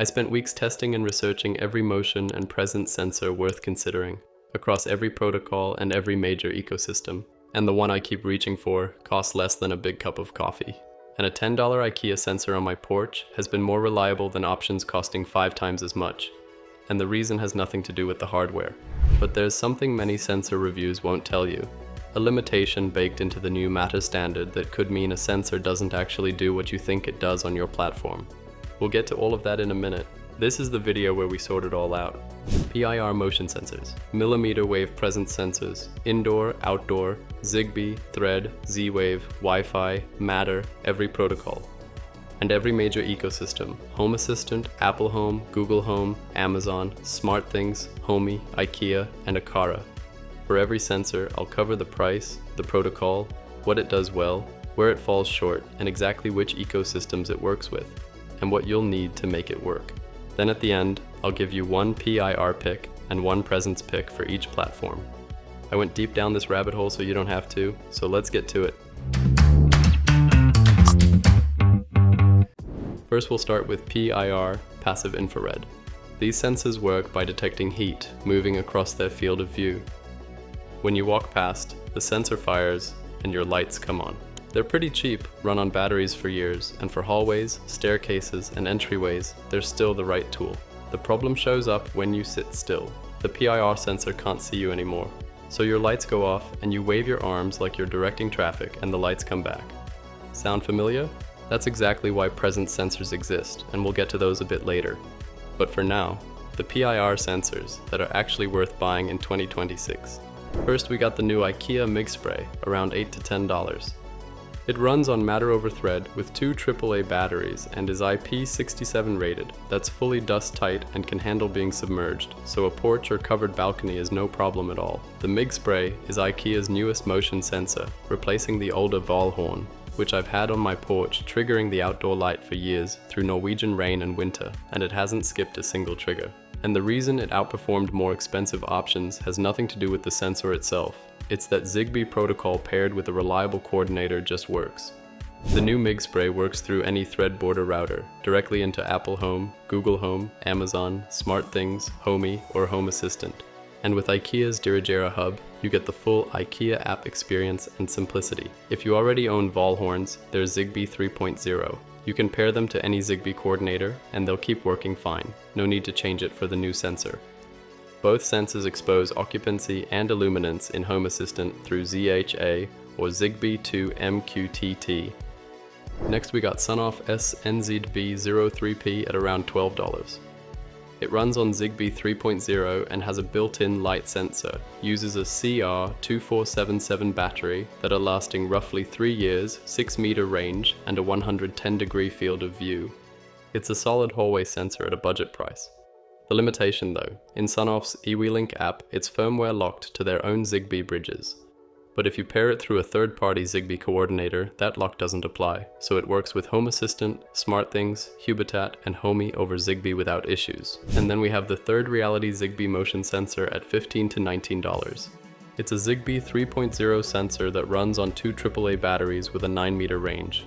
I spent weeks testing and researching every motion and presence sensor worth considering, across every protocol and every major ecosystem. And the one I keep reaching for costs less than a big cup of coffee. And a $10 IKEA sensor on my porch has been more reliable than options costing 5 times as much. And the reason has nothing to do with the hardware. But there's something many sensor reviews won't tell you. A limitation baked into the new Matter standard that could mean a sensor doesn't actually do what you think it does on your platform. We'll get to all of that in a minute. This is the video where we sort it all out. PIR motion sensors, mmWave presence sensors, indoor, outdoor, Zigbee, Thread, Z-Wave, Wi-Fi, Matter, every protocol. And every major ecosystem, Home Assistant, Apple Home, Google Home, Amazon, SmartThings, Homey, IKEA, and Aqara. For every sensor, I'll cover the price, the protocol, what it does well, where it falls short, and exactly which ecosystems it works with, and what you'll need to make it work. Then at the end, I'll give you one PIR pick and one presence pick for each platform. I went deep down this rabbit hole so you don't have to, so let's get to it. First we'll start with PIR, passive infrared. These sensors work by detecting heat moving across their field of view. When you walk past, the sensor fires and your lights come on. They're pretty cheap, run on batteries for years, and for hallways, staircases, and entryways, they're still the right tool. The problem shows up when you sit still. The PIR sensor can't see you anymore. So your lights go off and you wave your arms like you're directing traffic and the lights come back. Sound familiar? That's exactly why presence sensors exist, and we'll get to those a bit later. But for now, the PIR sensors that are actually worth buying in 2026. First we got the new IKEA mmWave, around $8 to $10. It runs on Matter over Thread with 2 AAA batteries and is IP67 rated. That's fully dust tight and can handle being submerged, so a porch or covered balcony is no problem at all. The mmWave is IKEA's newest motion sensor, replacing the older Valhorn, which I've had on my porch triggering the outdoor light for years through Norwegian rain and winter, and it hasn't skipped a single trigger. And the reason it outperformed more expensive options has nothing to do with the sensor itself. It's that Zigbee protocol paired with a reliable coordinator just works. The new mmWave works through any Thread border router, directly into Apple Home, Google Home, Amazon, SmartThings, Homey, or Home Assistant. And with IKEA's Dirigera Hub, you get the full IKEA app experience and simplicity. If you already own Valhorns, there's Zigbee 3.0. You can pair them to any Zigbee coordinator, and they'll keep working fine. No need to change it for the new sensor. Both sensors expose occupancy and illuminance in Home Assistant through ZHA or Zigbee to MQTT. Next we got Sonoff SNZB03P at around $12. It runs on Zigbee 3.0 and has a built-in light sensor, uses a CR2477 battery that are lasting roughly 3 years, 6 meter range, and a 110-degree field of view. It's a solid hallway sensor at a budget price. The limitation though, in Sonoff's eWeLink app, it's firmware locked to their own Zigbee bridges. But if you pair it through a third-party Zigbee coordinator, that lock doesn't apply, so it works with Home Assistant, SmartThings, Hubitat, and Homey over Zigbee without issues. And then we have the ThirdReality Zigbee motion sensor at $15 to $19. It's a Zigbee 3.0 sensor that runs on 2 AAA batteries with a 9 meter range.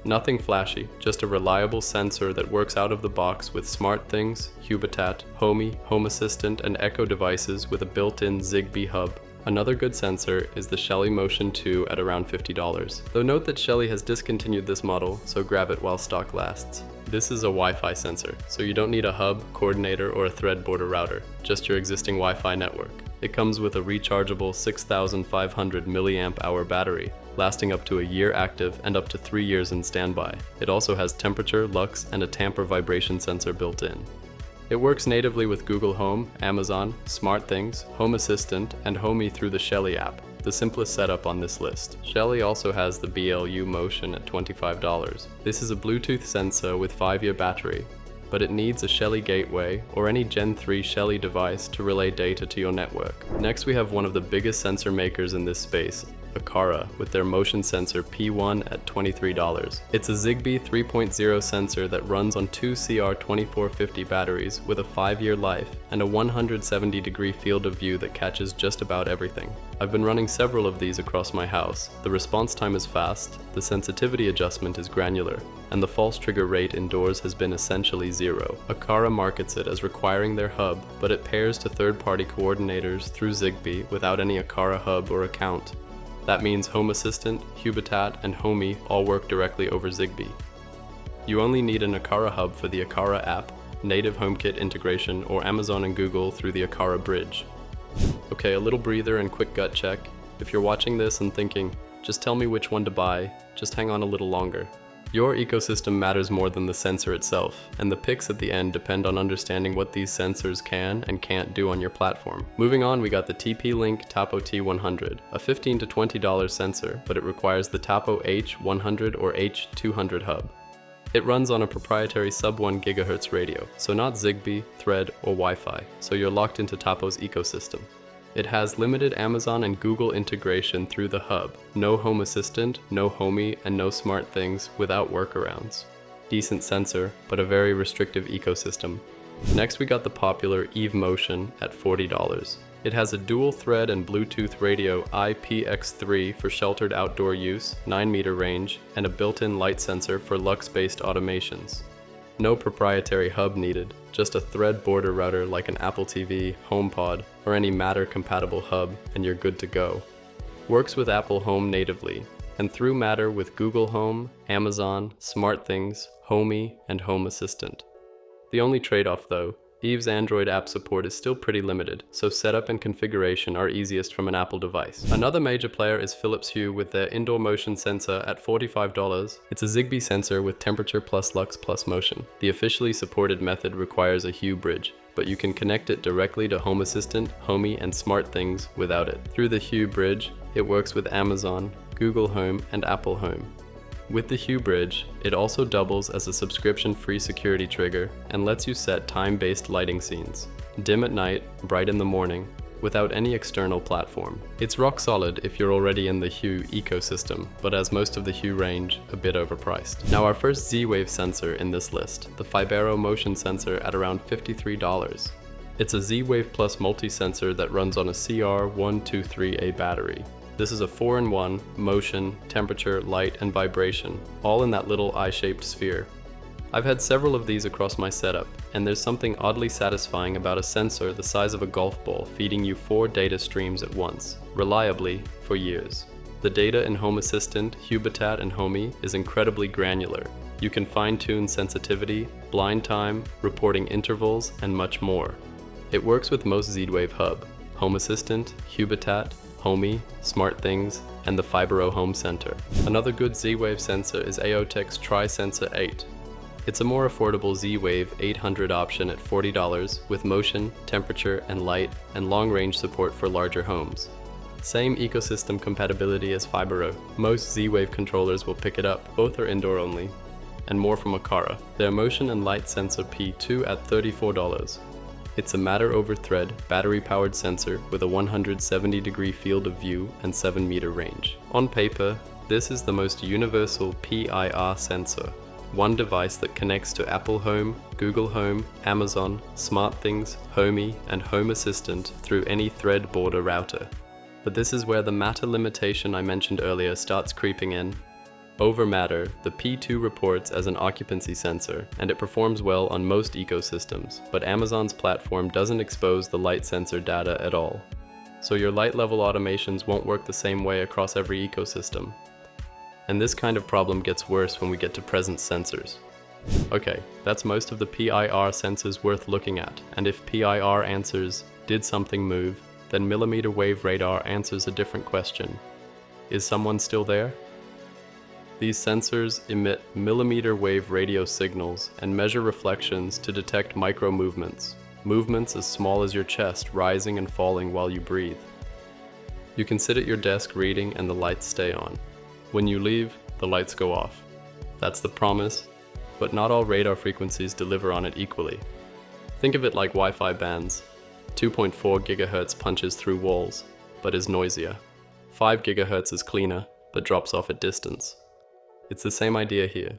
Nothing flashy, just a reliable sensor that works out of the box with SmartThings, Hubitat, Homey, Home Assistant, and Echo devices with a built-in Zigbee hub. Another good sensor is the Shelly Motion 2 at around $50. Though note that Shelly has discontinued this model, so grab it while stock lasts. This is a Wi-Fi sensor, so you don't need a hub, coordinator, or a Thread border router, just your existing Wi-Fi network. It comes with a rechargeable 6,500 mAh battery, lasting up to a year active and up to 3 years in standby. It also has temperature, lux, and a tamper vibration sensor built in. It works natively with Google Home, Amazon, SmartThings, Home Assistant, and Homey through the Shelly app, the simplest setup on this list. Shelly also has the BLU Motion at $25. This is a Bluetooth sensor with 5-year battery, but it needs a Shelly gateway or any Gen 3 Shelly device to relay data to your network. Next we have one of the biggest sensor makers in this space, Aqara with their motion sensor P1 at $23. It's a Zigbee 3.0 sensor that runs on two CR2450 batteries with a 5-year life and a 170-degree field of view that catches just about everything. I've been running several of these across my house. The response time is fast, the sensitivity adjustment is granular, and the false trigger rate indoors has been essentially zero. Aqara markets it as requiring their hub, but it pairs to third-party coordinators through Zigbee without any Aqara hub or account. That means Home Assistant, Hubitat, and Homey all work directly over Zigbee. You only need an Aqara hub for the Aqara app, native HomeKit integration, or Amazon and Google through the Aqara bridge. Okay, a little breather and quick gut check. If you're watching this and thinking, just tell me which one to buy, just hang on a little longer. Your ecosystem matters more than the sensor itself, and the picks at the end depend on understanding what these sensors can and can't do on your platform. Moving on, we got the TP-Link Tapo T100, a $15 to $20 sensor, but it requires the Tapo H100 or H200 hub. It runs on a proprietary sub-1 GHz radio, so not Zigbee, Thread, or Wi-Fi, so you're locked into Tapo's ecosystem. It has limited Amazon and Google integration through the hub, no Home Assistant, no Homey, and no SmartThings without workarounds. Decent sensor, but a very restrictive ecosystem. Next we got the popular Eve Motion at $40. It has a dual thread and Bluetooth radio IPX3 for sheltered outdoor use, 9-meter range, and a built-in light sensor for lux-based automations. No proprietary hub needed, just a Thread border router like an Apple TV, HomePod, or any Matter-compatible hub, and you're good to go. Works with Apple Home natively, and through Matter with Google Home, Amazon, SmartThings, Homey, and Home Assistant. The only trade-off though, Eve's Android app support is still pretty limited, so setup and configuration are easiest from an Apple device. Another major player is Philips Hue with their indoor motion sensor at $45. It's a Zigbee sensor with temperature plus lux plus motion. The officially supported method requires a Hue bridge, but you can connect it directly to Home Assistant, Homey, and SmartThings without it. Through the Hue bridge, it works with Amazon, Google Home, and Apple Home. With the Hue bridge, it also doubles as a subscription-free security trigger and lets you set time-based lighting scenes, dim at night, bright in the morning, without any external platform. It's rock solid if you're already in the Hue ecosystem, but as most of the Hue range, a bit overpriced. Now our first Z-Wave sensor in this list, the Fibero motion sensor at around $53. It's a Z-Wave Plus multi-sensor that runs on a CR123A battery. This is a 4-in-1, motion, temperature, light, and vibration, all in that little eye-shaped sphere. I've had several of these across my setup, and there's something oddly satisfying about a sensor the size of a golf ball feeding you 4 data streams at once, reliably, for years. The data in Home Assistant, Hubitat, and Homey is incredibly granular. You can fine-tune sensitivity, blind time, reporting intervals, and much more. It works with most Z-Wave hub, Home Assistant, Hubitat, Homey, SmartThings, and the Fibero Home Center. Another good Z-Wave sensor is Aotek's Tri-Sensor 8. It's a more affordable Z-Wave 800 option at $40 with motion, temperature, and light, and long-range support for larger homes. Same ecosystem compatibility as Fibero. Most Z-Wave controllers will pick it up, both are indoor only. And more from Aqara. Their motion and light sensor P2 at $34. It's a Matter over Thread, battery-powered sensor with a 170-degree field of view and 7-meter range. On paper, this is the most universal PIR sensor. One device that connects to Apple Home, Google Home, Amazon, SmartThings, Homey, and Home Assistant through any Thread border router. But this is where the Matter limitation I mentioned earlier starts creeping in. Over Matter, the P2 reports as an occupancy sensor, and it performs well on most ecosystems, but Amazon's platform doesn't expose the light sensor data at all. So your light level automations won't work the same way across every ecosystem. And this kind of problem gets worse when we get to presence sensors. Okay, that's most of the PIR sensors worth looking at, and if PIR answers, did something move, then mmWave radar answers a different question. Is someone still there? These sensors emit mmWave radio signals and measure reflections to detect micro movements, movements as small as your chest rising and falling while you breathe. You can sit at your desk reading and the lights stay on. When you leave, the lights go off. That's the promise, but not all radar frequencies deliver on it equally. Think of it like Wi-Fi bands. 2.4 GHz punches through walls, but is noisier. 5 GHz is cleaner, but drops off at distance. It's the same idea here.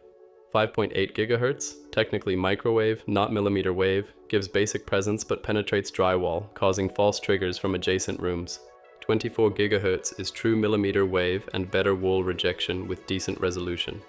5.8 GHz, technically microwave, not millimeter wave, gives basic presence but penetrates drywall, causing false triggers from adjacent rooms. 24 GHz is true millimeter wave and better wall rejection with decent resolution.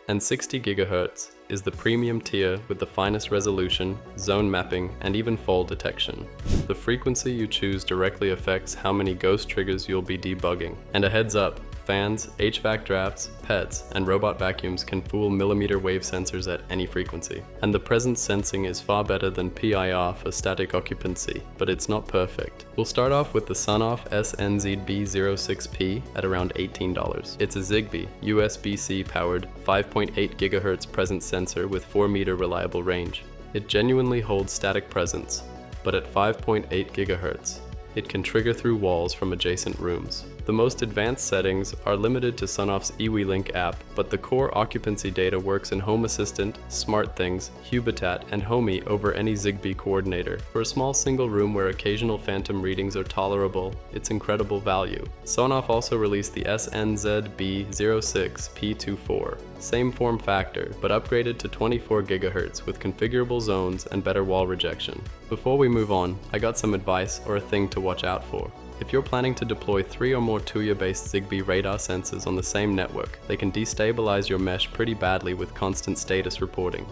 And 60 GHz is the premium tier with the finest resolution, zone mapping, and even fall detection. The frequency you choose directly affects how many ghost triggers you'll be debugging. And a heads up, fans, HVAC drafts, pets, and robot vacuums can fool millimeter wave sensors at any frequency. And the presence sensing is far better than PIR for static occupancy, but it's not perfect. We'll start off with the Sonoff SNZB06P at around $18. It's a Zigbee, USB-C powered, 5.8 GHz presence sensor with 4 meter reliable range. It genuinely holds static presence, but at 5.8 GHz, it can trigger through walls from adjacent rooms. The most advanced settings are limited to Sonoff's iWeLink app, but the core occupancy data works in Home Assistant, SmartThings, Hubitat, and Homey over any Zigbee coordinator. For a small single room where occasional phantom readings are tolerable, it's incredible value. Sonoff also released the SNZB06P24. Same form factor, but upgraded to 24 GHz with configurable zones and better wall rejection. Before we move on, I got some advice or a thing to watch out for. If you're planning to deploy 3 or more Tuya-based Zigbee radar sensors on the same network, they can destabilize your mesh pretty badly with constant status reporting.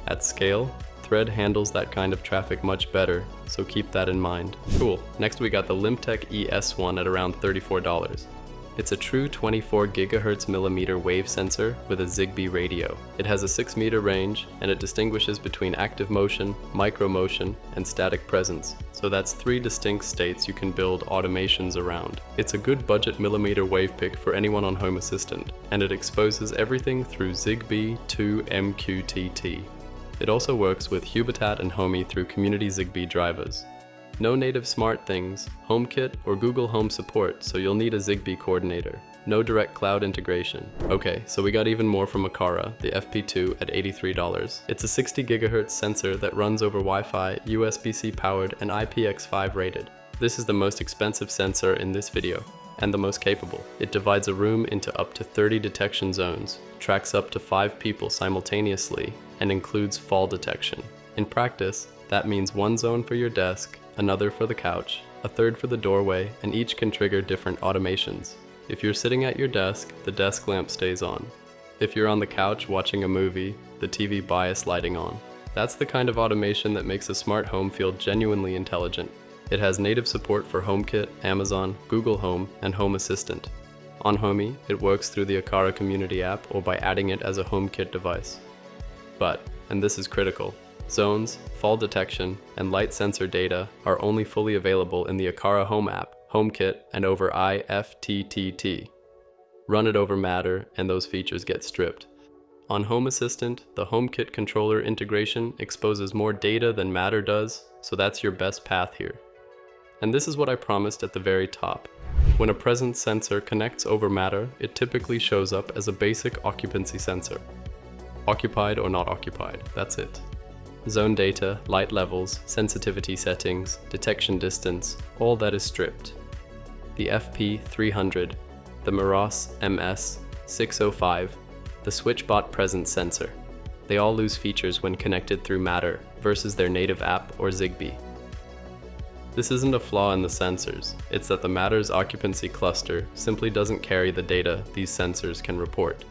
At scale, Thread handles that kind of traffic much better, so keep that in mind. Cool, next we got the Linptech ES1 at around $34. It's a true 24 GHz millimeter wave sensor with a Zigbee radio. It has a 6 meter range, and it distinguishes between active motion, micro motion, and static presence. So that's 3 distinct states you can build automations around. It's a good budget millimeter wave pick for anyone on Home Assistant, and it exposes everything through Zigbee to MQTT. It also works with Hubitat and Homey through community Zigbee drivers. No native SmartThings, HomeKit, or Google Home support, so you'll need a Zigbee coordinator. No direct cloud integration. Okay, so we got even more from Aqara, the FP2 at $83. It's a 60 GHz sensor that runs over Wi-Fi, USB-C powered, and IPX5 rated. This is the most expensive sensor in this video, and the most capable. It divides a room into up to 30 detection zones, tracks up to 5 people simultaneously, and includes fall detection. In practice, that means one zone for your desk, another for the couch, a third for the doorway, and each can trigger different automations. If you're sitting at your desk, the desk lamp stays on. If you're on the couch watching a movie, the TV bias lighting on. That's the kind of automation that makes a smart home feel genuinely intelligent. It has native support for HomeKit, Amazon, Google Home, and Home Assistant. On Homey, it works through the Aqara community app or by adding it as a HomeKit device. But, and this is critical, zones, fall detection, and light sensor data are only fully available in the Aqara Home app, HomeKit, and over IFTTT. Run it over Matter, and those features get stripped. On Home Assistant, the HomeKit controller integration exposes more data than Matter does, so that's your best path here. And this is what I promised at the very top. When a presence sensor connects over Matter, it typically shows up as a basic occupancy sensor. Occupied or not occupied, that's it. Zone data, light levels, sensitivity settings, detection distance, all that is stripped. The FP300, the Miros MS605, the SwitchBot presence sensor. They all lose features when connected through Matter versus their native app or Zigbee. This isn't a flaw in the sensors, it's that the Matter's occupancy cluster simply doesn't carry the data these sensors can report.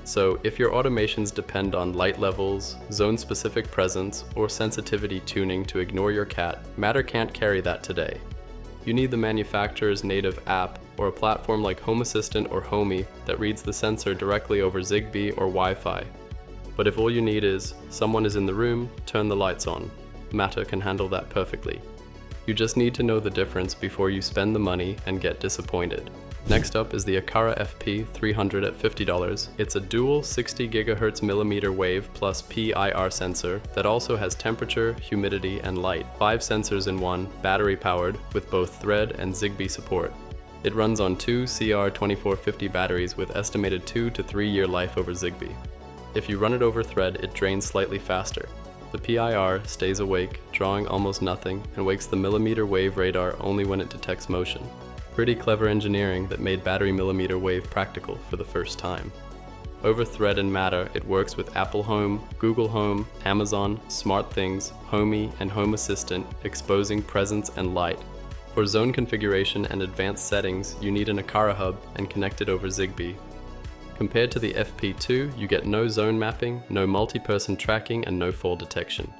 So if your automations depend on light levels, zone-specific presence, or sensitivity tuning to ignore your cat, Matter can't carry that today. You need the manufacturer's native app or a platform like Home Assistant or Homey that reads the sensor directly over Zigbee or Wi-Fi. But if all you need is, someone is in the room, turn the lights on, Matter can handle that perfectly. You just need to know the difference before you spend the money and get disappointed. Next up is the Aqara FP300 at $50. It's a dual 60 GHz millimeter wave plus PIR sensor that also has temperature, humidity, and light. 5 sensors in one, battery powered, with both Thread and Zigbee support. It runs on 2 CR2450 batteries with estimated 2 to 3 year life over Zigbee. If you run it over Thread, it drains slightly faster. The PIR stays awake, drawing almost nothing, and wakes the millimeter wave radar only when it detects motion. Pretty clever engineering that made battery mmWave practical for the first time. Over Thread and Matter, it works with Apple Home, Google Home, Amazon, SmartThings, Homey, and Home Assistant, exposing presence and light. For zone configuration and advanced settings, you need an Aqara hub and connect it over Zigbee. Compared to the FP2, you get no zone mapping, no multi-person tracking, and no fall detection.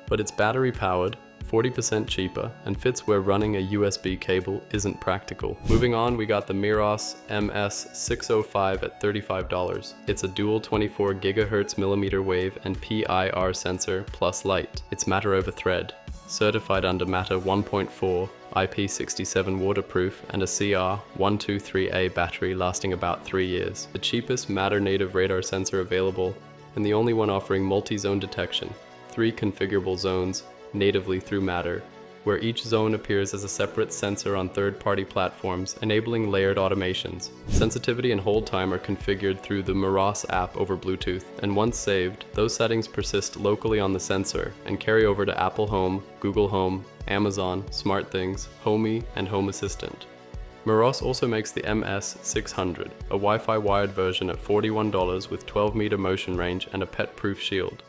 But it's battery powered, 40% cheaper, and fits where running a USB cable isn't practical. Moving on, we got the Miros MS605 at $35. It's a dual 24 GHz mmWave and PIR sensor plus light. It's Matter over Thread, certified under Matter 1.4, IP67 waterproof, and a CR123A battery lasting about 3 years. The cheapest Matter native radar sensor available, and the only one offering multi-zone detection, 3 configurable zones, natively through Matter, where each zone appears as a separate sensor on third-party platforms, enabling layered automations. Sensitivity and hold time are configured through the Miros app over Bluetooth, and once saved, those settings persist locally on the sensor and carry over to Apple Home, Google Home, Amazon, SmartThings, Homey, and Home Assistant. Miros also makes the MS600, a Wi-Fi wired version at $41 with 12-meter motion range and a pet-proof shield.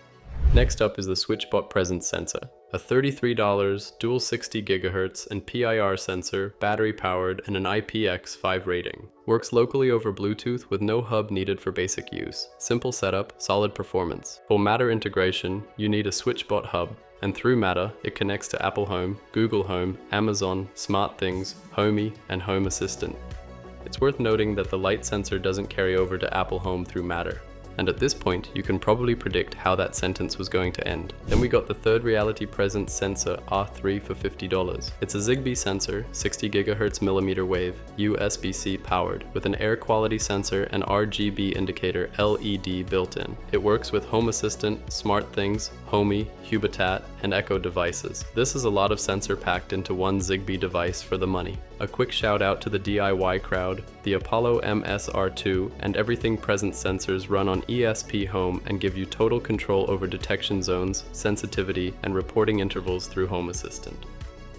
Next up is the SwitchBot Presence Sensor, a $33 dual 60 GHz and PIR sensor, battery powered, and an IPX5 rating. Works locally over Bluetooth with no hub needed for basic use. Simple setup, solid performance. For Matter integration, you need a SwitchBot hub, and through Matter, it connects to Apple Home, Google Home, Amazon, SmartThings, Homey, and Home Assistant. It's worth noting that the light sensor doesn't carry over to Apple Home through Matter. And at this point, you can probably predict how that sentence was going to end. Then we got the ThirdReality Presence Sensor R3 for $50. It's a Zigbee sensor, 60 GHz mmWave, USB-C powered, with an air quality sensor and RGB indicator LED built in. It works with Home Assistant, SmartThings, Homey, Hubitat, and Echo devices. This is a lot of sensor packed into one Zigbee device for the money. A quick shout out to the DIY crowd. The Apollo MSR2 and Everything Presence sensors run on ESP Home and give you total control over detection zones, sensitivity, and reporting intervals through Home Assistant.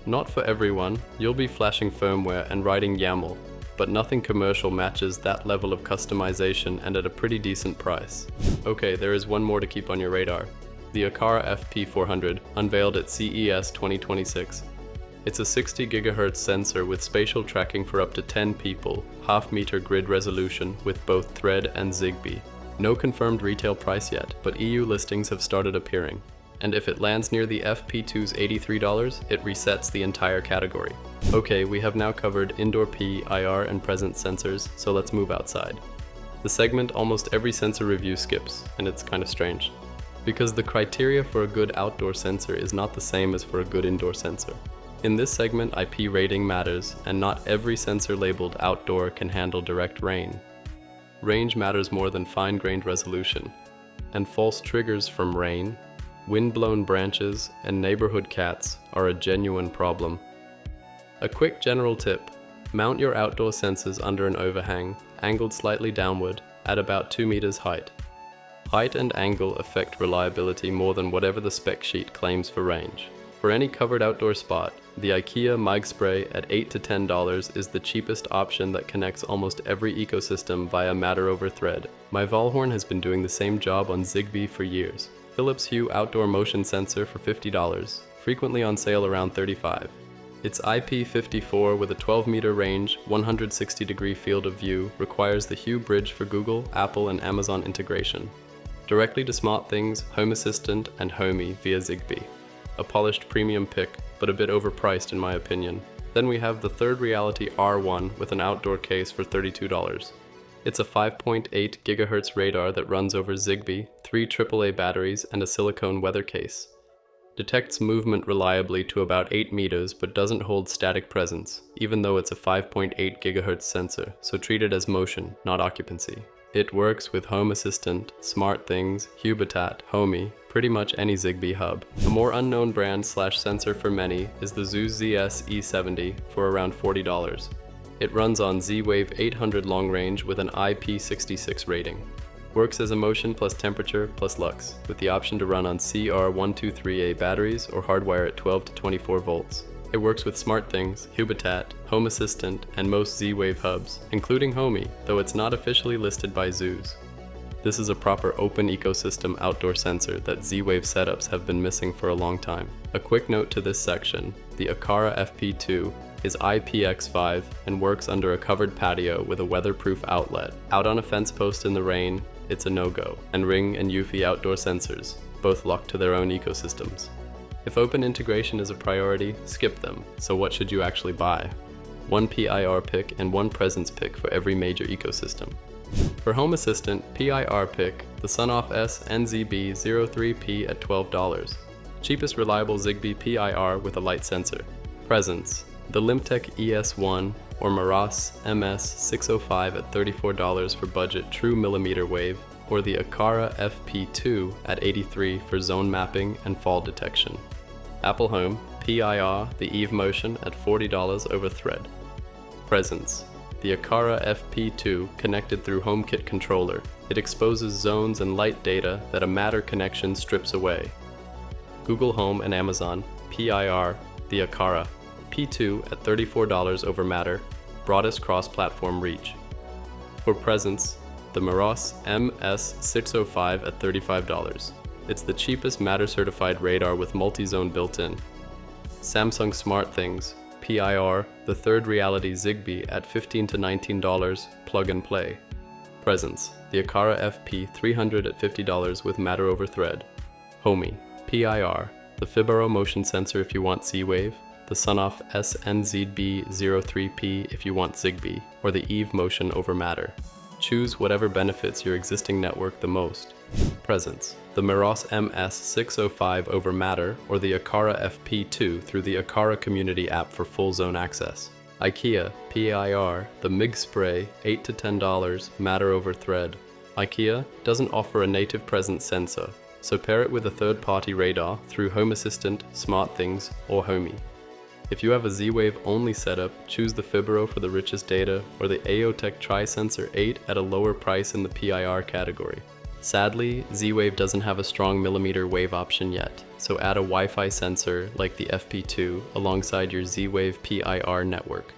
Not for everyone, you'll be flashing firmware and writing YAML, but nothing commercial matches that level of customization and at a pretty decent price. Okay, there is one more to keep on your radar. The Aqara FP400, unveiled at CES 2026. It's a 60 GHz sensor with spatial tracking for up to 10 people, half-meter grid resolution with both Thread and Zigbee. No confirmed retail price yet, but EU listings have started appearing. And if it lands near the FP2's $83, it resets the entire category. Okay, we have now covered indoor P, IR, and presence sensors, so let's move outside. The segment almost every sensor review skips, and it's kind of strange. Because the criteria for a good outdoor sensor is not the same as for a good indoor sensor. In this segment, IP rating matters, and not every sensor labeled outdoor can handle direct rain. Range matters more than fine-grained resolution, and false triggers from rain, wind-blown branches, and neighborhood cats are a genuine problem. A quick general tip: mount your outdoor sensors under an overhang, angled slightly downward, at about 2 meters height. Height and angle affect reliability more than whatever the spec sheet claims for range. For any covered outdoor spot, the IKEA mic spray at $8 to $10 is the cheapest option that connects almost every ecosystem via Matter over Thread. My Volhorn has been doing the same job on Zigbee for years. Philips Hue outdoor motion sensor for $50, frequently on sale around $35. Its IP54 with a 12-meter range, 160-degree field of view requires the Hue bridge for Google, Apple, and Amazon integration. Directly to SmartThings, Home Assistant, and Homey via Zigbee. A polished premium pick, but a bit overpriced in my opinion. Then we have the ThirdReality R1 with an outdoor case for $32. It's a 5.8 GHz radar that runs over Zigbee, 3 AAA batteries, and a silicone weather case. Detects movement reliably to about 8 meters but doesn't hold static presence, even though it's a 5.8 GHz sensor, so treat it as motion, not occupancy. It works with Home Assistant, SmartThings, Hubitat, Homey, pretty much any Zigbee hub. A more unknown brand / sensor for many is the Zeus ZS E70 for around $40. It runs on Z-Wave 800 long range with an IP66 rating. Works as a motion plus temperature plus lux, with the option to run on CR123A batteries or hardwire at 12 to 24 volts. It works with SmartThings, Habitat, Home Assistant, and most Z-Wave hubs, including Homey, though it's not officially listed by zoos. This is a proper open ecosystem outdoor sensor that Z-Wave setups have been missing for a long time. A quick note to this section, the Aqara FP2 is IPX5 and works under a covered patio with a weatherproof outlet. Out on a fence post in the rain, it's a no-go, and Ring and Eufy outdoor sensors, both locked to their own ecosystems. If open integration is a priority, skip them. So what should you actually buy? One PIR pick and one presence pick for every major ecosystem. For Home Assistant, PIR pick, the Sonoff S-NZB 03P at $12. Cheapest reliable Zigbee PIR with a light sensor. Presence, the Linptech ES1 or Maras MS605 at $34 for budget true mmWave, or the Aqara FP2 at $83 for zone mapping and fall detection. Apple Home, PIR, the Eve Motion at $40 over Thread. Presence, the Aqara FP2 connected through HomeKit controller. It exposes zones and light data that a Matter connection strips away. Google Home and Amazon, PIR, the Aqara, P2 at $34 over Matter, broadest cross-platform reach. For presence, the Maras MS605 at $35. It's the cheapest Matter-certified radar with multi-zone built-in. Samsung SmartThings, PIR, the ThirdReality Zigbee at $15 to $19, plug and play. Presence, the Aqara FP 300 at $50 with Matter over Thread. Homey, PIR, the Fibaro motion sensor if you want Z-Wave, the Sonoff SNZB 03P if you want Zigbee, or the Eve Motion over Matter. Choose whatever benefits your existing network the most. Presence, the Maras MS605 over Matter, or the Aqara FP2 through the Aqara community app for full zone access. IKEA, PIR, the MIG Spray, $8 to $10, Matter over Thread. IKEA doesn't offer a native presence sensor, so pair it with a third-party radar through Home Assistant, SmartThings, or Homey. If you have a Z-Wave only setup, choose the Fibaro for the richest data, or the AOTech Tri-Sensor 8 at a lower price in the PIR category. Sadly, Z-Wave doesn't have a strong mmWave option yet, so add a Wi-Fi sensor like the FP2 alongside your Z-Wave PIR network.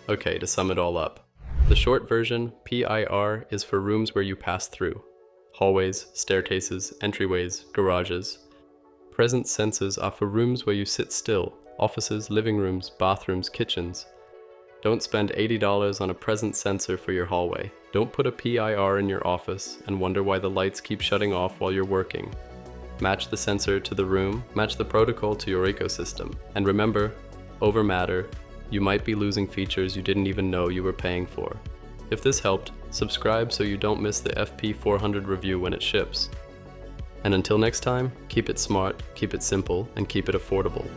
Okay, to sum it all up. The short version, PIR, is for rooms where you pass through. Hallways, staircases, entryways, garages. Presence sensors are for rooms where you sit still. Offices, living rooms, bathrooms, kitchens. Don't spend $80 on a presence sensor for your hallway. Don't put a PIR in your office and wonder why the lights keep shutting off while you're working. Match the sensor to the room, match the protocol to your ecosystem. And remember, over Matter, you might be losing features you didn't even know you were paying for. If this helped, subscribe so you don't miss the FP400 review when it ships. And until next time, keep it smart, keep it simple, and keep it affordable.